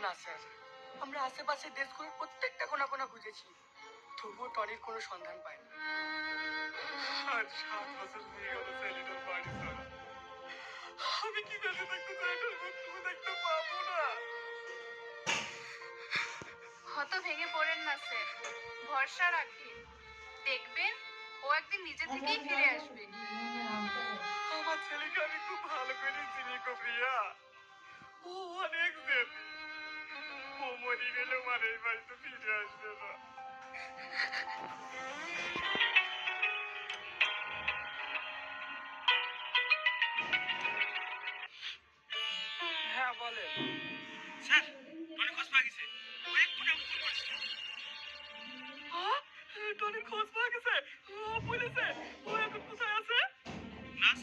না স্যার, আমরা আশেপাশের দেশগুলোর প্রত্যেকটা কোনা কোনা খুঁজেছি, তবুও টনির কোনো সন্ধান পাইনি। আর 7 বছর হয়ে গেল ছেলেটার বাড়ি ছাড়া। আমি কি বেঁচে থাকতে ছেলেটার মুখ দেখতে পাবো না? হত ভেঙে পড়েন না স্যার, ভরসা রাখেন, দেখবেন ও একদিন নিজে থেকেই ফিরে আসবে। আমার ছেলেকে আমি খুব ভালো করে চিনি গো প্রিয়া। ও অনেক জেদি। ও মরে গেলেও আর এই বাড়িতে ফিরে আসবে না। হ্যাঁ বলেন। স্যার, টনি খোঁজ পাওয়া গেছে। ও এক্ষুনি আমাকে ফোন করেছে। টনির খোঁজ পাওয়া গেছে? ও বলেছে